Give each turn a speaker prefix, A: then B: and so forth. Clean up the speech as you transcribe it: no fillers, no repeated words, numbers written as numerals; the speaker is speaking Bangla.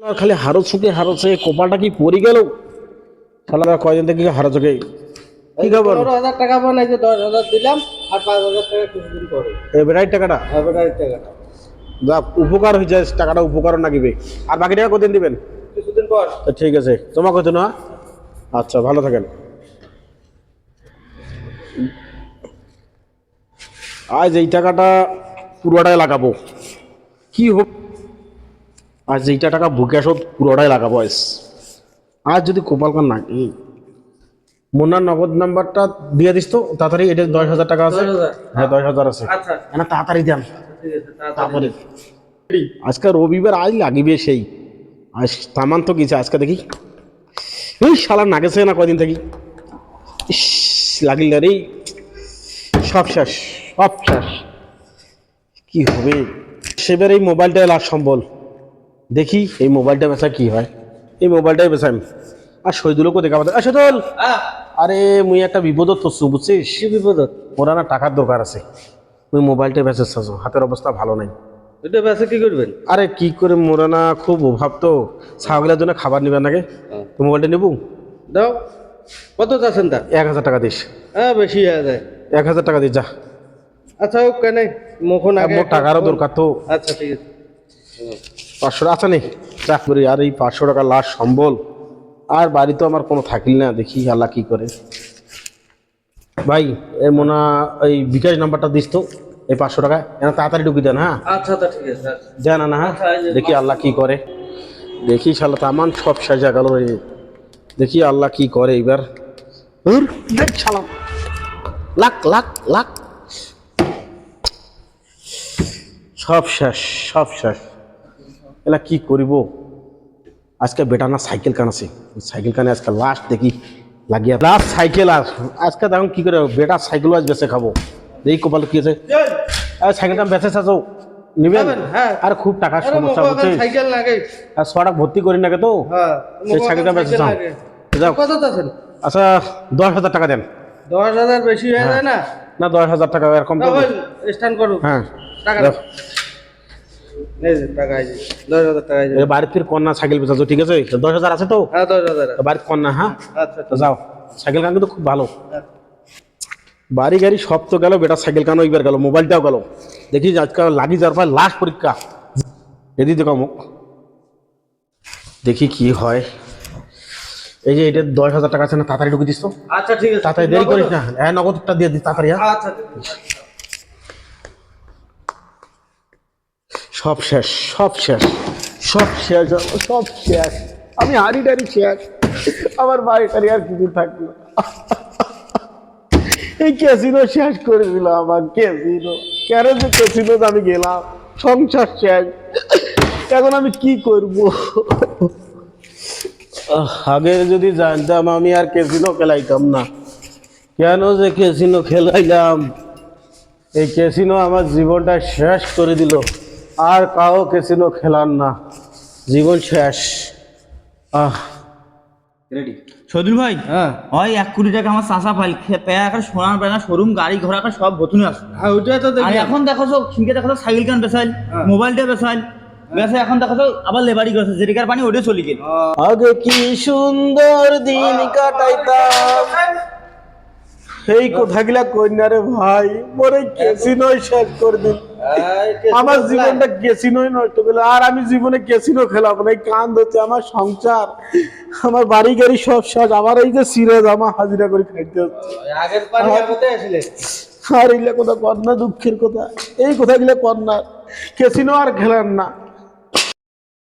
A: খালি হারছে কপালটা কি পড়ে গেল শালা কয়দিন থেকে হারছে কি খবর
B: 15,000 টাকা পান, এই যে 10,000 দিলাম আর 5,000 টাকা কিছুদিন পরে।
A: এই বেড়াই টাকাটা
B: ব্যাটারির টাকাটা
A: যা উপকার হয়ে যায় টাকাটা উপকার নাগিবে আর বাকি টাকা কদিন দিবেন
B: কিছুদিন পর।
A: তো ঠিক আছে তোমার কত না আচ্ছা ভালো থাকেন আজ এই টাকাটা পুরোটাই লাগাবো কি হোক আজ এইটা টাকা বুকে আসো পুরোটাই লাগাবো আজ যদি কপালকার না মোনার নগদ নাম্বারটা দিয়ে দিস তো তাড়াতাড়ি এটা 10,000 টাকা আছে
B: 10,000?
A: হ্যাঁ 10,000 আছে
B: আচ্ছা
A: না তাড়াতাড়ি দেন
B: ঠিক আছে,
A: তারপরে
B: তাড়াতাড়ি।
A: আজকে রবিবার আজ লাগিবে সেই আজ তামান তো গেছে আজকে দেখি এই শালা নাগেছে না কয়দিন থেকে ইস লাগিল রে সব শেষ কি হবে সেবার এই মোবাইলটা লাস্ট সম্বল দেখি এই মোবাইলটা বেচা কি হয় এই মোবাইলটাই বেচাম আর শহীদুলকে দেখা পাতে শহীদুল আরে মুই একটা বিপদত পড়ছু বুঝছিস
B: কি বিপদত?
A: ওরা না টাকার দরকার আছে মুই মোবাইলটা বেচে হাতের অবস্থা ভালো নাই
B: এটা বেচে কি করবেন?
A: আরে কি করে মোরা না খুব অভাব তো ছাগলের জন্য খাবার নিবেন নাকি তো মোবাইলটা নেবো
B: দাও, কত চাচ্ছেন তা?
A: 1,000 টাকা দিস
B: হ্যাঁ, বেশি হয়ে যায়।
A: 1,000 টাকা দিস যা
B: আচ্ছা হোক, কেন মুখন আগে
A: মোর টাকারও দরকার তো
B: আচ্ছা ঠিক আছে।
A: 500 টাকা আছে নেই যা করি আর এই 500 টাকা লাস্ট সম্বল আর বাড়ি তো আমার কোনো থাকিল না দেখি আল্লাহ কি করে ভাই এই মোনা এই বিকাশ নাম্বারটা দিস তো এই 500 টাকা এনা তাড়াতাড়ি ঢুকি দেন হ্যাঁ
B: আচ্ছা তা ঠিক আছে, আচ্ছা।
A: দেন না হ্যাঁ
B: আচ্ছা, এই যে
A: দেখি আল্লাহ কি করে দেখি শালা তামান সব সাজা গেল রে দেখি আল্লাহ কি করে এবার দেখ শালা লাখ লাখ লাখ সব শেষ এলা কি করিব আজকে বেটা না সাইকেল কানাছে সাইকেল কানে আজকে লাস্ট দেখি লাগিয়া লাস্ট সাইকেল আর আজকে দেখুন কি করে বেটা সাইকেল আজ বেঁচে খাবো দেখি কপাল কি আছে সাইকেলটা বেঁচে চাচো নিবেন
B: হ্যাঁ।
A: আর খুব টাকার সমস্যা হচ্ছে
B: সাইকেল লাগে।
A: আর 100 টাকা ভর্তি করি নাকি তো
B: হ্যাঁ,
A: সেই সাইকেলটা বেঁচে চাও যাও
B: কত চাচ্ছেন?
A: আচ্ছা 10,000 টাকা দেন।
B: 10,000 বেশি হয়ে যায় না?
A: না 10,000 টাকা এরকম তো
B: স্ট্যান্ড করো।
A: হ্যাঁ
B: টাকা
A: দাও।
B: এই যে টাকা, এই যে 10,000 টাকা, এই যে।
A: এ বাড়ির ফির কন্যা সাইকেল বেচাছো ঠিক আছে 10,000 আছে তো
B: হ্যাঁ 10,000।
A: তো বাড়ির কন্যা হ্যাঁ
B: আচ্ছা
A: তো যাও সাইকেল কান কিন্তু খুব ভালো
B: হ্যাঁ।
A: বাড়ি গাড়ি সব তো গেল বেটা সাইকেল কানো এবার গেল মোবাইলটাও গেল দেখি আজকাল লাগি যাওয়ার পর লাস্ট পরীক্ষা এদি দেখো মুখ দেখি কি হয় এই যে এটা 10,000 টাকা আছে না তাড়াতাড়ি ঢুকে দিস তো
B: আচ্ছা ঠিক আছে,
A: তাড়াতাড়ি দেরি করিস না হ্যাঁ নগদটা দিয়ে দিস তাড়াতাড়ি হ্যাঁ
B: আচ্ছা
A: সব শেষ আমি হারি টারি শেষ আমার বাড়ি টারি আর কিছু থাকলো এই ক্যাসিনো শেষ করে দিল আমার ক্যাসিনো কেন যে ক্যাসিনো আমি গেলাম সংসার শেষ এখন আমি কি করব আগে যদি জানতাম আমি আর ক্যাসিনো খেলাইতাম না কেন যে ক্যাসিনো খেলাইলাম এই ক্যাসিনো আমার জীবনটা শেষ করে দিল আর কাও ক্যাসিনো খেলার না জীবন শেষ
B: রেডি।
C: সদুল ভাই
B: হ্যাঁ
C: ওই 1 কোটি টাকা আমার চাষা পাইল পেয়া একটা সোনার বেনা শোরুম গাড়ি ঘোড়া একটা সব ভতুনি আছে
B: হ্যাঁ, ওইটাই তো
C: আর
B: দেখি।
C: এখন দেখো তো সিংকে দেখো তো সাইকেল কান বেসাইল
B: হ্যাঁ।
C: মোবাইলটা বেসাইল বেসে এখন দেখো তো আবার লেবারি গেছে জেরিকার পানি ওটা চলে গেল
A: আগে কি সুন্দর দিন কাটাইতাম এই কথাগুলা কইনা রে ভাই মোরে ক্যাসিনোই শেষ করে দিল আমার জীবনটা ক্যাসিনোই নষ্ট করলো আর আমি জীবনে ক্যাসিনো খেলাবো না এই কান ধরছে আমার সংসার আমার বাড়ি গাড়ি সব শেষ আমার এই যে সিরাজ আমার হাজিরা করে খাইতে হচ্ছে
B: আগের পানি আগতে আসলে।
A: আর এইগুলা কথা কর না দুঃখের কথা এই কথাগুলা কর না ক্যাসিনো আর খেলার না